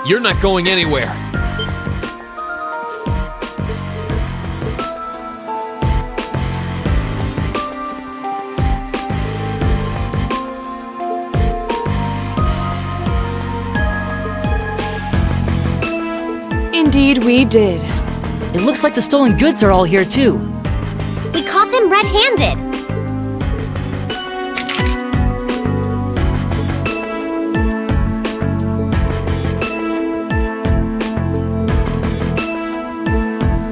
You're not going anywhere. Indeed, we did. It looks like the stolen goods are all here, too. We caught them red-handed.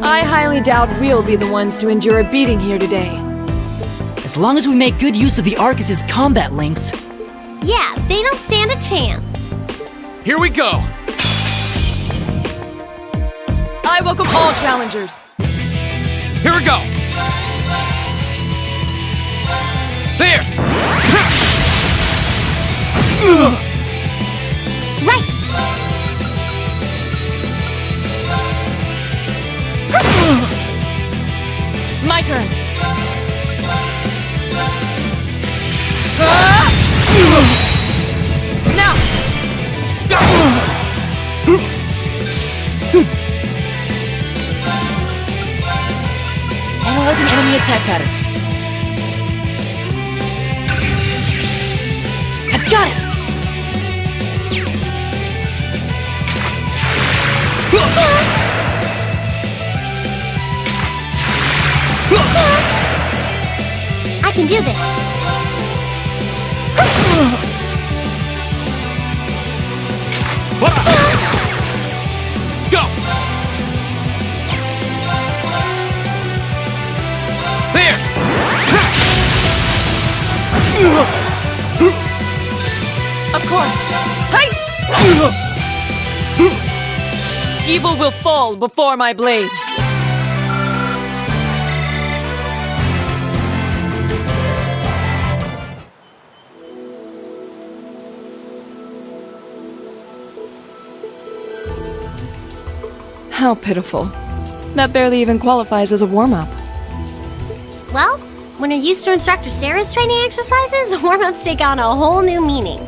I highly doubt we'll be the ones to endure a beating here today. As long as we make good use of the Arcus's combat links. Yeah, they don't stand a chance. Here we go! I welcome all challengers. Here we go! There! Right! My turn. Now! Analyzing enemy attack patterns. I've got it! I can do this. Go! There! Of course. Hey! Evil will fall before my blade. How pitiful. That barely even qualifies as a warm-up. Well, when you're used to Instructor Sarah's training exercises, warm-ups take on a whole new meaning.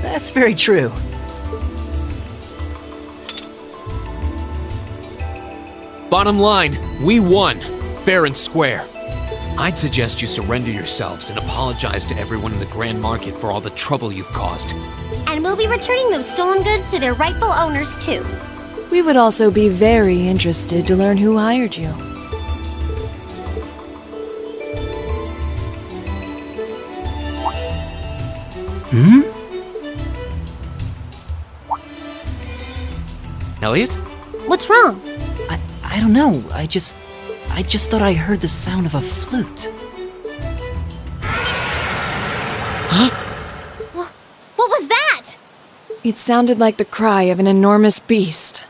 That's very true. Bottom line, we won. Fair and square. I'd suggest you surrender yourselves and apologize to everyone in the Grand Market for all the trouble you've caused. And we'll be returning those stolen goods to their rightful owners, too. We would also be very interested to learn who hired you. Elliot? What's wrong? I don't know. I just thought I heard the sound of a flute. What was that? It sounded like the cry of an enormous beast.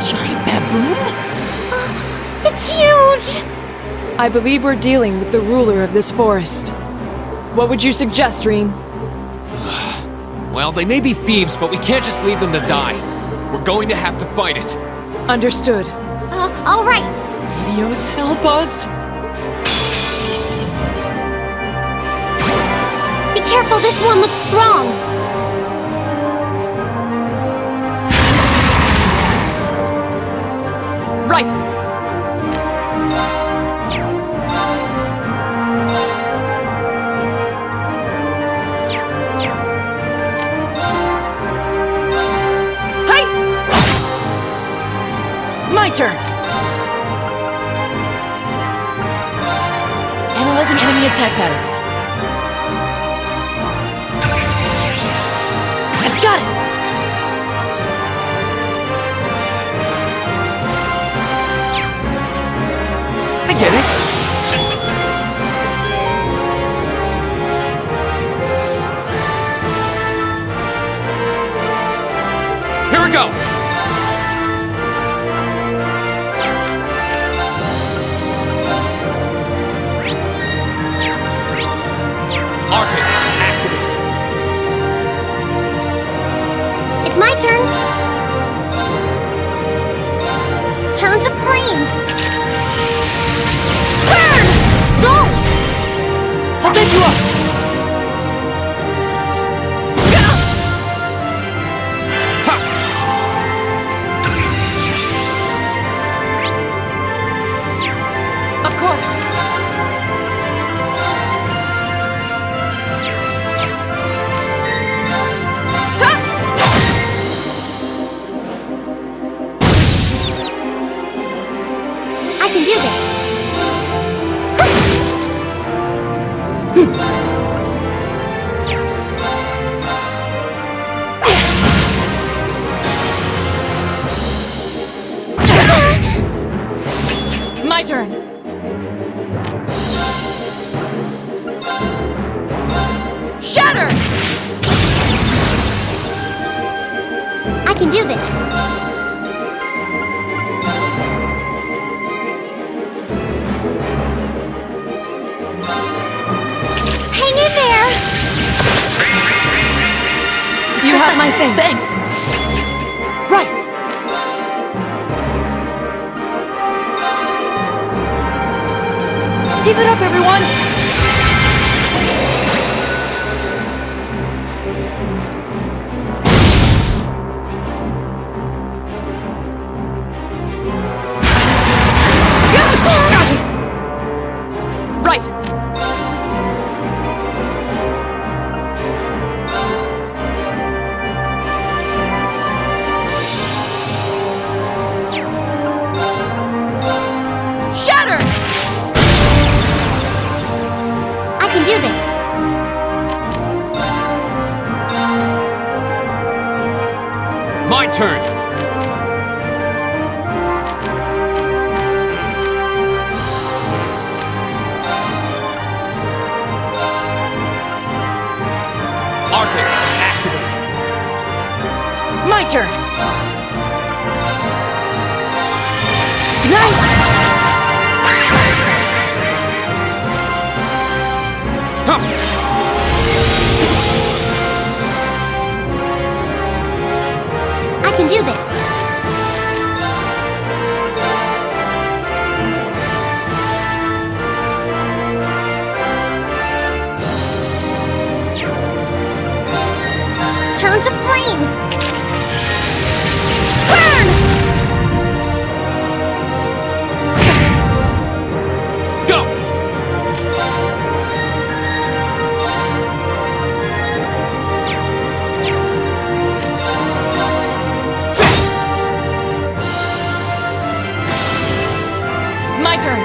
Giant baboon? It's huge! I believe we're dealing with the ruler of this forest. What would you suggest, Reen? Well, they may be thieves, but we can't just leave them to die. We're going to have to fight it. Understood. All right. Meteos, help us! Be careful, this one looks strong. Right! Hey! My turn! Analyzing enemy attack patterns. I've got it! I get it! Here we go! Turn to flames! Burn! Go! I'll pick you up! Of course. I can do this. My turn. Shatter! I can do this. Hang in there! You have my thing. Thanks! Right! Give it up, everyone! Right. Shatter! I can do this. My turn! Arcus, activate! My turn! I can do this. Turn to flames! Burn! Go! My turn.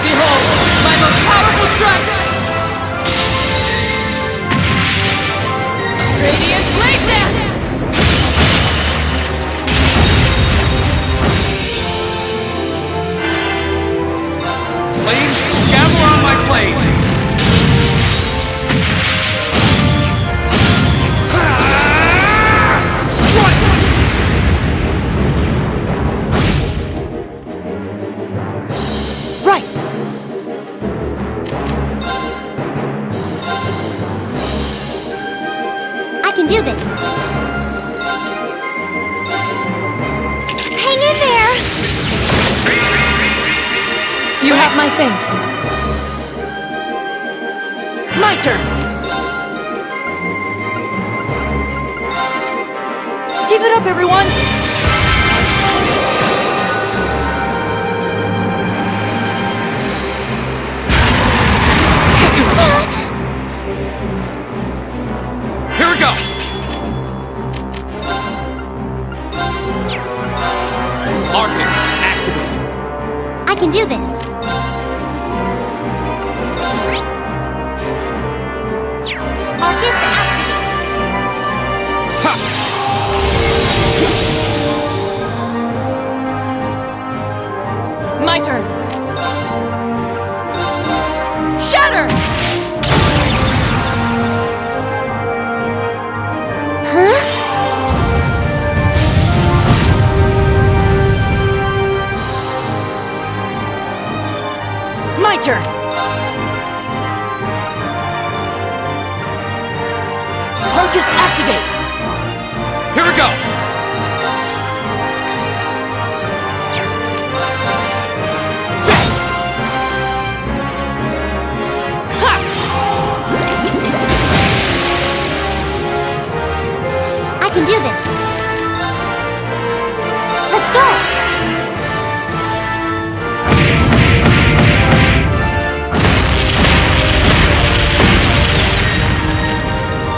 Behold, my most powerful strike! Radiant Blade Dance! Flames, gather on my blade! Right! I can do this. Hang in there! You have my things. My turn! Give it up, everyone! Here we go! Arcus, activate! I can do this. Arcus activate. Ha! My turn. Shatter! Huh? My turn! Focus activate! Here we go! I can do this. Let's go!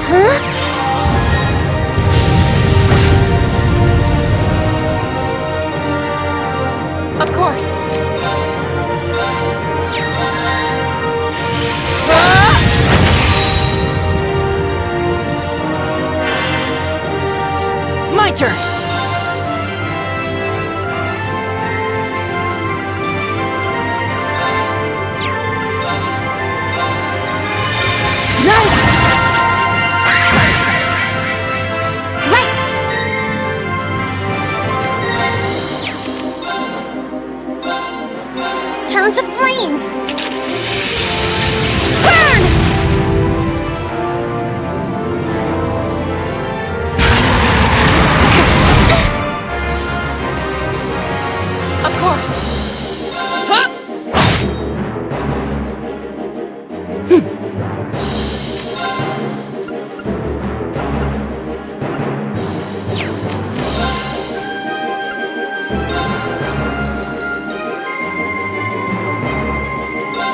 Huh? Of course. My turn! Right! Turn to flames! Burn! Of course. Huh?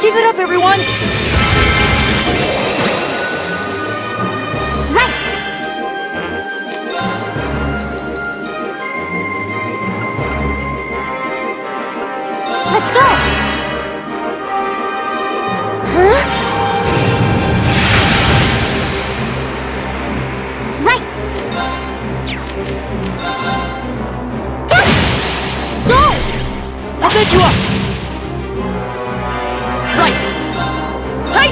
Keep it up, everyone! Right! Let's go! Huh? Right! Go! I'll pick you up! Right. Hey!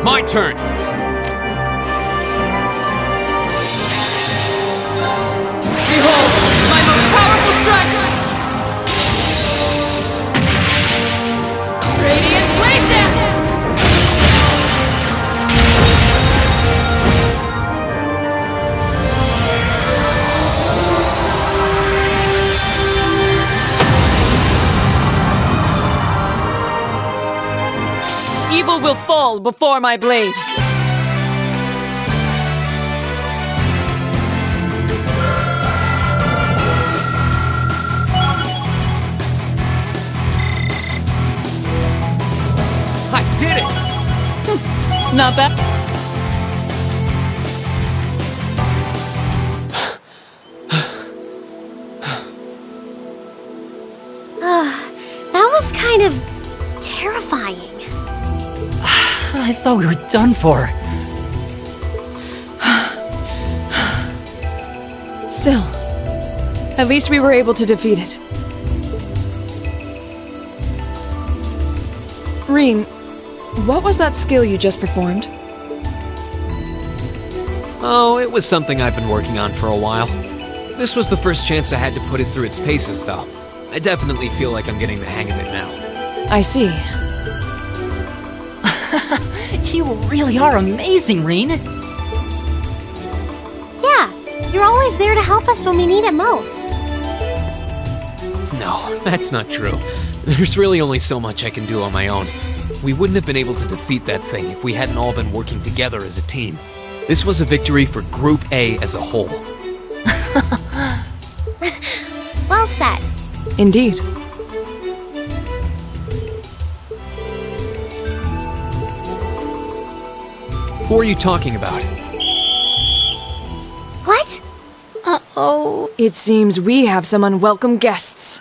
My turn! Behold, my most powerful strike! Radiant Blade Dance! Evil will fall before my blade. I did it! Not bad. That was kind of terrifying. I thought we were done for. Still, at least we were able to defeat it. Rean, what was that skill you just performed? Oh, it was something I've been working on for a while. This was the first chance I had to put it through its paces, though. I definitely feel like I'm getting the hang of it now. I see. You really are amazing, Rean! Yeah, you're always there to help us when we need it most. No, that's not true. There's really only so much I can do on my own. We wouldn't have been able to defeat that thing if we hadn't all been working together as a team. This was a victory for Group A as a whole. Well said. Indeed. Who are you talking about? What? Uh-oh. It seems we have some unwelcome guests.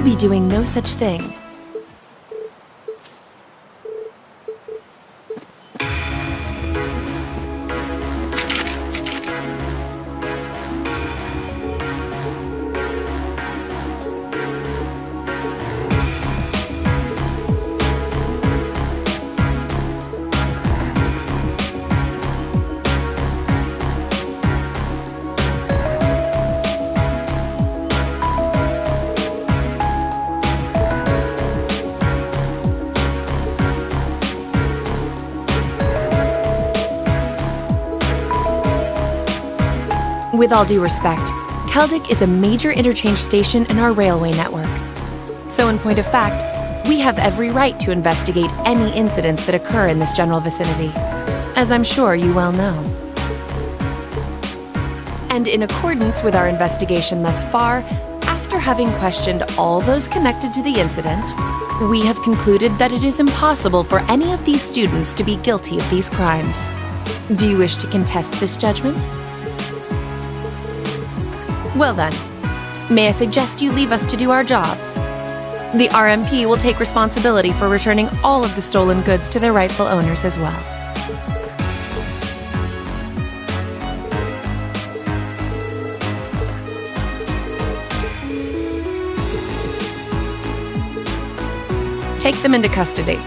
be doing no such thing. With all due respect, Keldic is a major interchange station in our railway network. So in point of fact, we have every right to investigate any incidents that occur in this general vicinity, as I'm sure you well know. And in accordance with our investigation thus far, after having questioned all those connected to the incident, we have concluded that it is impossible for any of these students to be guilty of these crimes. Do you wish to contest this judgment? Well then, may I suggest you leave us to do our jobs? The RMP will take responsibility for returning all of the stolen goods to their rightful owners as well. Take them into custody.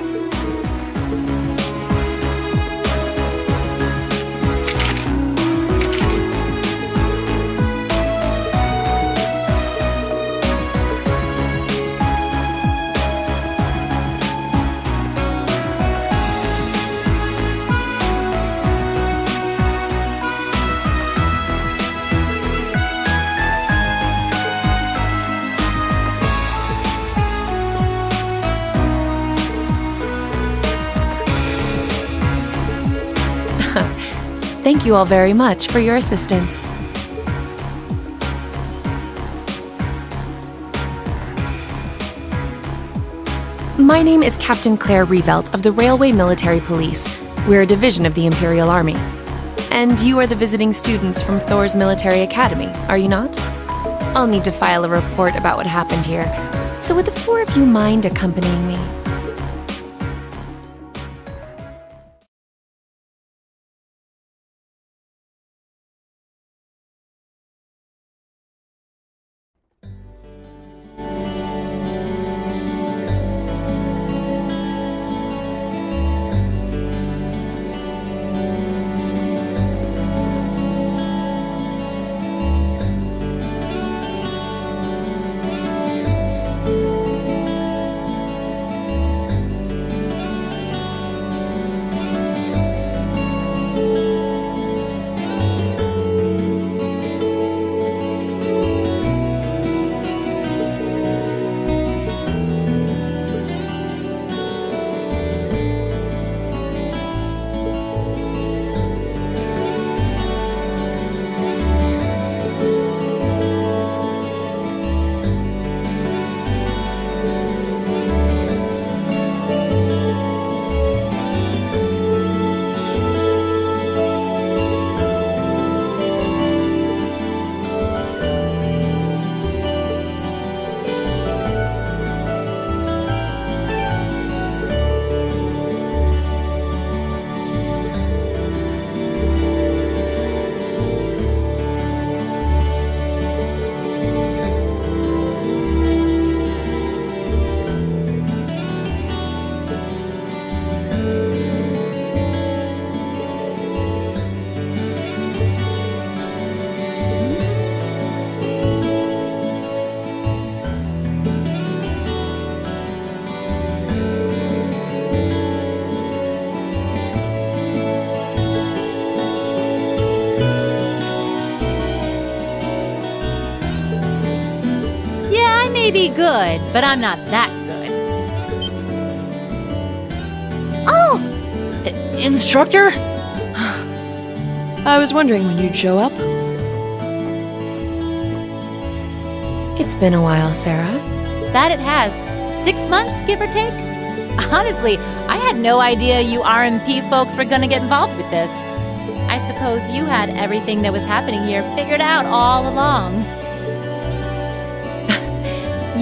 Thank you all very much for your assistance. My name is Captain Claire Revelt of the Railway Military Police. We're a division of the Imperial Army. And you are the visiting students from Thor's Military Academy, are you not? I'll need to file a report about what happened here, so would the four of you mind accompanying me? Be good, but I'm not that good. Oh! Instructor? I was wondering when you'd show up. It's been a while, Sarah. That it has. 6 months, give or take? Honestly, I had no idea you RMP folks were gonna get involved with this. I suppose you had everything that was happening here figured out all along.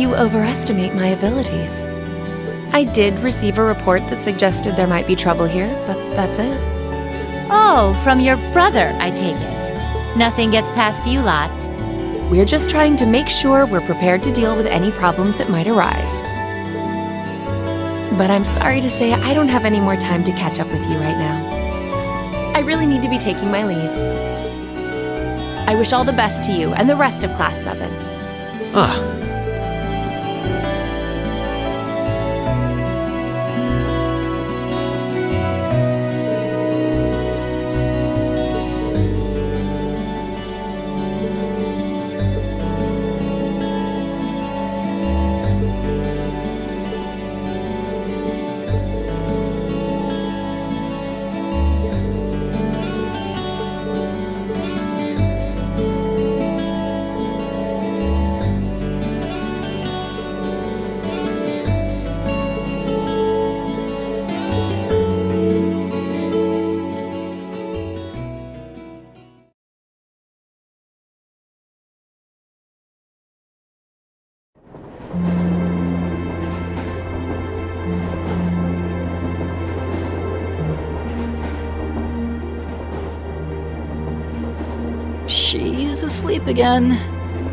You overestimate my abilities. I did receive a report that suggested there might be trouble here, but that's it. Oh, from your brother, I take it. Nothing gets past you lot. We're just trying to make sure we're prepared to deal with any problems that might arise. But I'm sorry to say I don't have any more time to catch up with you right now. I really need to be taking my leave. I wish all the best to you and the rest of Class 7. Ah, She's asleep again.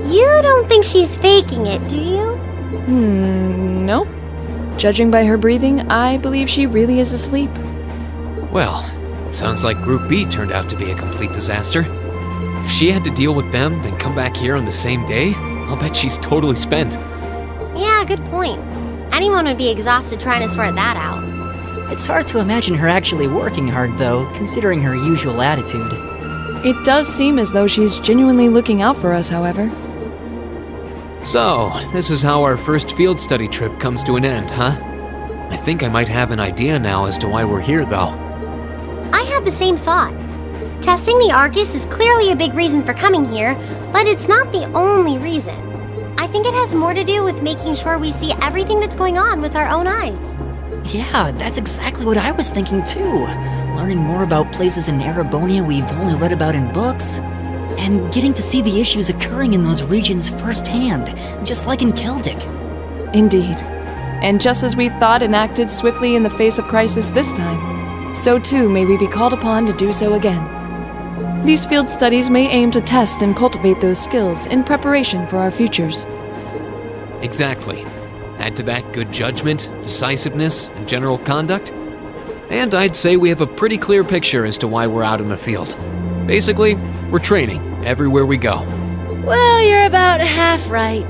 You don't think she's faking it, do you? No. Judging by her breathing, I believe she really is asleep. well, it sounds like Group B turned out to be a complete disaster. If she had to deal with them, then come back here on the same day, I'll bet she's totally spent. Yeah, good point. Anyone would be exhausted trying to sort that out. It's hard to imagine her actually working hard, though, considering her usual attitude. It does seem as though she's genuinely looking out for us, however. So, this is how our first field study trip comes to an end, huh? I think I might have an idea now as to why we're here, though. I had the same thought. Testing the Arcus is clearly a big reason for coming here, but it's not the only reason. I think it has more to do with making sure we see everything that's going on with our own eyes. Yeah, that's exactly what I was thinking too. Learning more about places in Erebonia we've only read about in books. And getting to see the issues occurring in those regions firsthand, just like in Celtic. Indeed. And just as we thought and acted swiftly in the face of crisis this time, so too may we be called upon to do so again. These field studies may aim to test and cultivate those skills in preparation for our futures. Exactly. Add to that good judgment, decisiveness, and general conduct, and I'd say we have a pretty clear picture as to why we're out in the field. Basically, we're training everywhere we go. Well, you're about half right.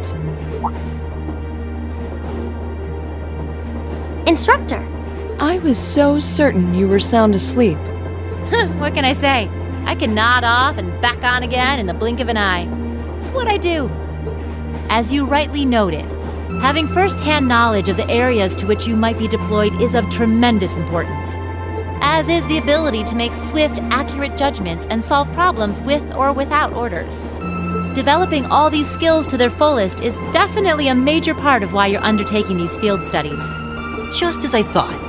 Instructor, I was so certain you were sound asleep. What can I say? I can nod off and back on again in the blink of an eye. It's what I do. As you rightly noted, having first-hand knowledge of the areas to which you might be deployed is of tremendous importance, as is the ability to make swift, accurate judgments and solve problems with or without orders. Developing all these skills to their fullest is definitely a major part of why you're undertaking these field studies. Just as I thought.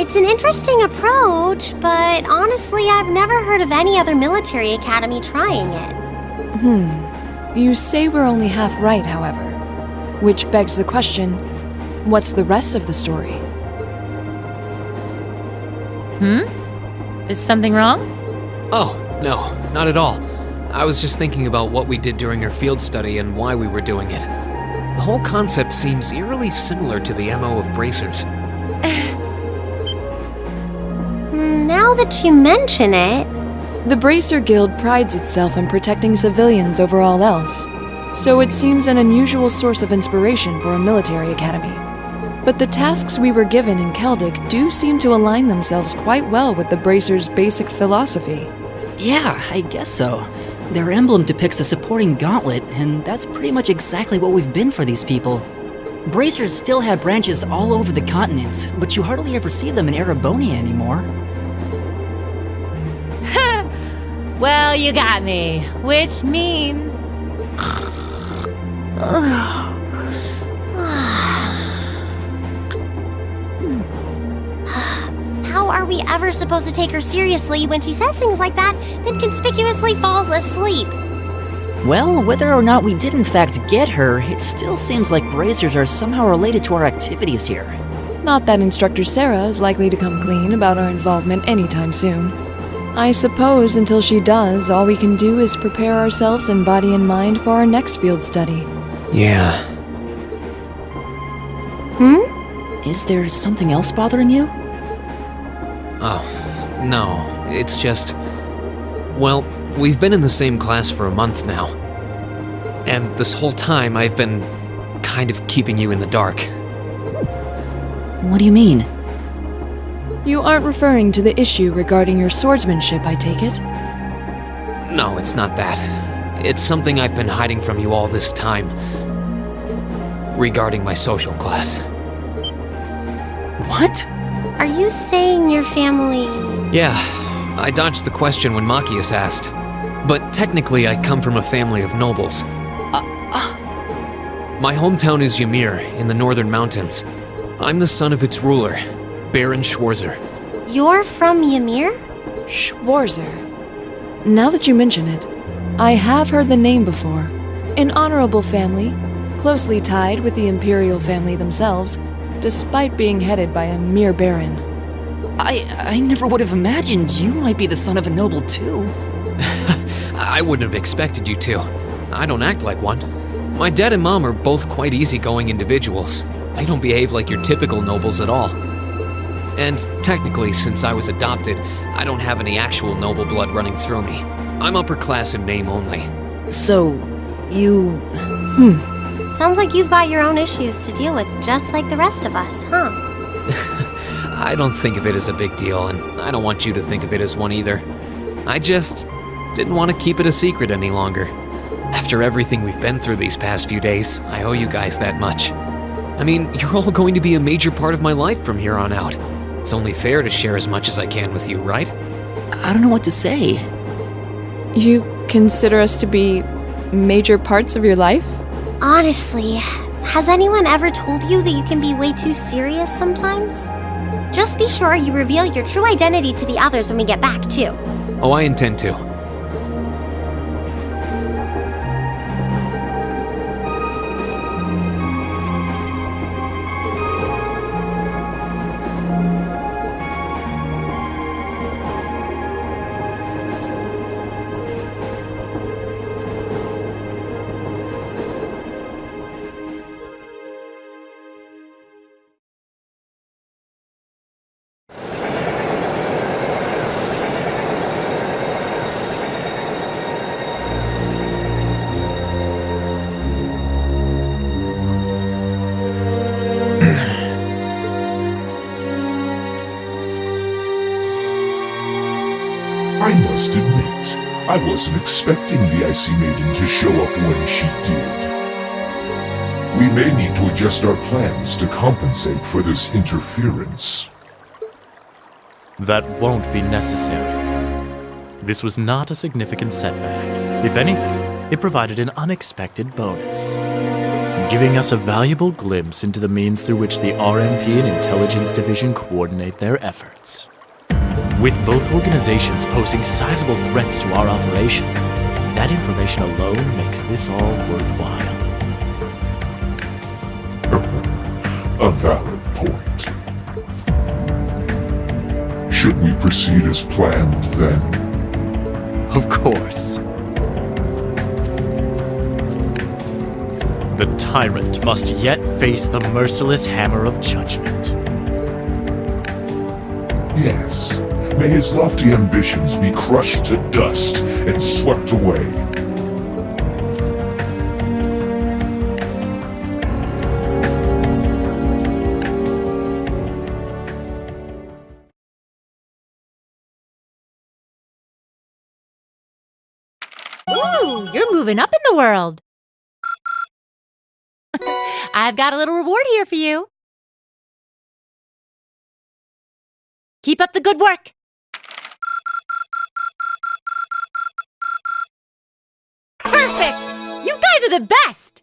it's an interesting approach, but honestly, I've never heard of any other military academy trying it. You say we're only half right, however. Which begs the question, what's the rest of the story? Is something wrong? Oh, no, not at all. I was just thinking about what we did during our field study and why we were doing it. The whole concept seems eerily similar to the MO of bracers. Now that you mention it, The Bracer Guild prides itself in protecting civilians over all else, so it seems an unusual source of inspiration for a military academy. But the tasks we were given in Celtic do seem to align themselves quite well with the Bracer's basic philosophy. Yeah, I guess so. Their emblem depicts a supporting gauntlet, and that's pretty much exactly what we've been for these people. Bracers still have branches all over the continent, but you hardly ever see them in Erebonia anymore. Well, you got me. Which means... how are we ever supposed to take her seriously when she says things like that, then conspicuously falls asleep? Well, whether or not we did in fact get her, it still seems like bracers are somehow related to our activities here. Not that Instructor Sarah is likely to come clean about our involvement anytime soon. I suppose until she does, all we can do is prepare ourselves in body and mind for our next field study. Yeah. Is there something else bothering you? Oh, no. It's just. Well, we've been in the same class for a month now. And this whole time I've been kind of keeping you in the dark. What do you mean? You aren't referring to the issue regarding your swordsmanship, I take it? No, it's not that. It's something I've been hiding from you all this time. Regarding my social class. What? Are you saying your family... Yeah, I dodged the question when Machias asked. But technically, I come from a family of nobles. My hometown is Ymir, in the northern mountains. I'm the son of its ruler, Baron Schwarzer. You're from Ymir? Schwarzer. Now that you mention it, I have heard the name before. An honorable family, closely tied with the imperial family themselves, despite being headed by a mere baron. I never would have imagined you might be the son of a noble too. I wouldn't have expected you to. I don't act like one. My dad and mom are both quite easygoing individuals. They don't behave like your typical nobles at all. And technically, since I was adopted, I don't have any actual noble blood running through me. I'm upper class in name only. So, you... Sounds like you've got your own issues to deal with, just like the rest of us, huh? I don't think of it as a big deal, and I don't want you to think of it as one either. I just didn't want to keep it a secret any longer. After everything we've been through these past few days, I owe you guys that much. I mean, you're all going to be a major part of my life from here on out. It's only fair to share as much as I can with you, right? I don't know what to say. You consider us to be major parts of your life? Honestly, has anyone ever told you that you can be way too serious sometimes? Just be sure you reveal your true identity to the others when we get back, too. Oh, I intend to. I must admit, I wasn't expecting the Icy Maiden to show up when she did. We may need to adjust our plans to compensate for this interference. That won't be necessary. This was not a significant setback. If anything, it provided an unexpected bonus, giving us a valuable glimpse into the means through which the RMP and Intelligence Division coordinate their efforts. With both organizations posing sizable threats to our operation, that information alone makes this all worthwhile. A valid point. Should we proceed as planned, then? Of course. The tyrant must yet face the merciless hammer of judgment. Yes. May his lofty ambitions be crushed to dust and swept away. Ooh, you're moving up in the world. I've got a little reward here for you. Keep up the good work. Perfect! You guys are the best!